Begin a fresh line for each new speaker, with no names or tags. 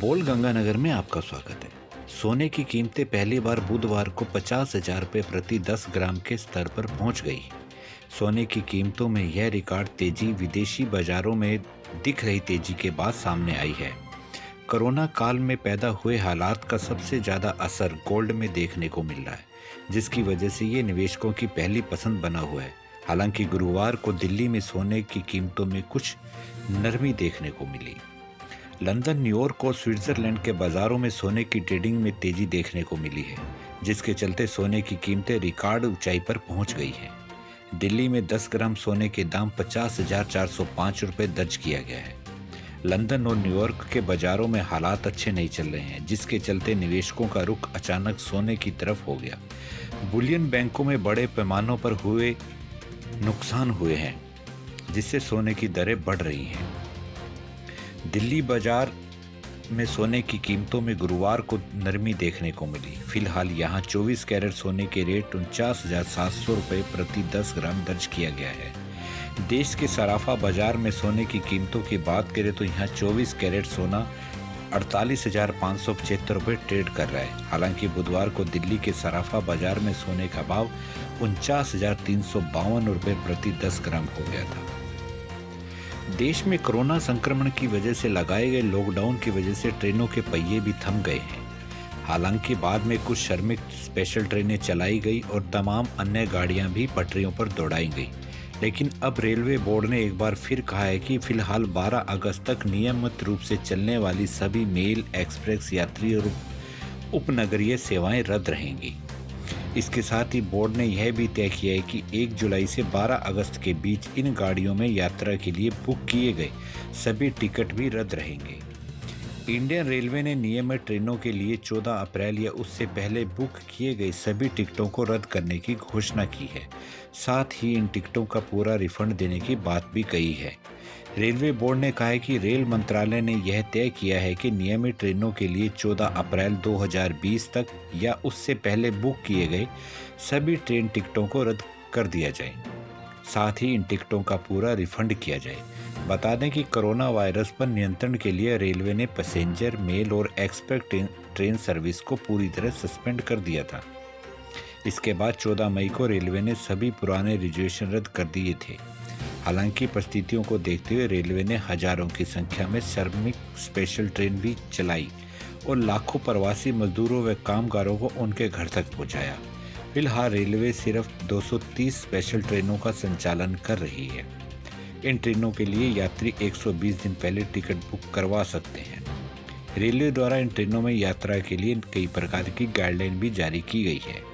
बोल गंगानगर में आपका स्वागत है। सोने की कीमतें पहली बार बुधवार को 50,000 रुपये प्रति 10 ग्राम के स्तर पर पहुंच गई। सोने की कीमतों में यह रिकॉर्ड तेजी विदेशी बाजारों में दिख रही तेजी के बाद सामने आई है। कोरोना काल में पैदा हुए हालात का सबसे ज्यादा असर गोल्ड में देखने को मिल रहा है, जिसकी वजह से ये निवेशकों की पहली पसंद बना हुआ है। हालांकि गुरुवार को दिल्ली में सोने की कीमतों में कुछ नरमी देखने को मिली। लंदन, न्यूयॉर्क और स्विट्जरलैंड के बाजारों में सोने की ट्रेडिंग में तेजी देखने को मिली है, जिसके चलते सोने की कीमतें रिकॉर्ड ऊंचाई पर पहुंच गई हैं। दिल्ली में 10 ग्राम सोने के दाम 50,405 रुपये दर्ज किया गया है। लंदन और न्यूयॉर्क के बाजारों में हालात अच्छे नहीं चल रहे हैं, जिसके चलते निवेशकों का रुख अचानक सोने की तरफ हो गया। बुलियन बैंकों में बड़े पैमानों पर हुए नुकसान हुए हैं, जिससे सोने की दरें बढ़ रही हैं। दिल्ली बाजार में सोने की कीमतों में गुरुवार को नरमी देखने को मिली। फिलहाल यहां 24 कैरेट सोने के रेट 49,700 रुपये प्रति 10 ग्राम दर्ज किया गया है। देश के सराफा बाजार में सोने की कीमतों की बात करें तो यहां 24 कैरेट सोना 48,575 रुपये ट्रेड कर रहा है। हालांकि बुधवार को दिल्ली के सराफा बाजार में सोने का भाव 49,352 रुपये प्रति 10 ग्राम हो गया था। देश में कोरोना संक्रमण की वजह से लगाए गए लॉकडाउन की वजह से ट्रेनों के पहिए भी थम गए हैं। हालांकि बाद में कुछ श्रमिक स्पेशल ट्रेनें चलाई गई और तमाम अन्य गाड़ियां भी पटरियों पर दौड़ाई गई। लेकिन अब रेलवे बोर्ड ने एक बार फिर कहा है कि फिलहाल 12 अगस्त तक नियमित रूप से चलने वाली सभी मेल, एक्सप्रेस, यात्री और उपनगरीय सेवाएं रद्द रहेंगी। इसके साथ ही बोर्ड ने यह भी तय किया है कि 1 जुलाई से 12 अगस्त के बीच इन गाड़ियों में यात्रा के लिए बुक किए गए सभी टिकट भी रद्द रहेंगे। इंडियन रेलवे ने नियमित ट्रेनों के लिए 14 अप्रैल या उससे पहले बुक किए गए सभी टिकटों को रद्द करने की घोषणा की है। साथ ही इन टिकटों का पूरा रिफंड देने की बात भी कही है। रेलवे बोर्ड ने कहा है कि रेल मंत्रालय ने यह तय किया है कि नियमित ट्रेनों के लिए 14 अप्रैल 2020 तक या उससे पहले बुक किए गए सभी ट्रेन टिकटों को रद्द कर दिया जाए। साथ ही इन टिकटों का पूरा रिफंड किया जाए। बता दें कि कोरोना वायरस पर नियंत्रण के लिए रेलवे ने पैसेंजर, मेल और एक्सप्रेस ट्रेन सर्विस को पूरी तरह सस्पेंड कर दिया था। इसके बाद 14 मई को रेलवे ने सभी पुराने रिजर्वेशन रद्द कर दिए थे। हालांकि परिस्थितियों को देखते हुए रेलवे ने हजारों की संख्या में श्रमिक स्पेशल ट्रेन भी चलाई और लाखों प्रवासी मजदूरों व कामगारों को उनके घर तक पहुंचाया। फिलहाल रेलवे सिर्फ 230 स्पेशल ट्रेनों का संचालन कर रही है। इन ट्रेनों के लिए यात्री 120 दिन पहले टिकट बुक करवा सकते हैं। रेलवे द्वारा इन ट्रेनों में यात्रा के लिए कई प्रकार की गाइडलाइन भी जारी की गई है।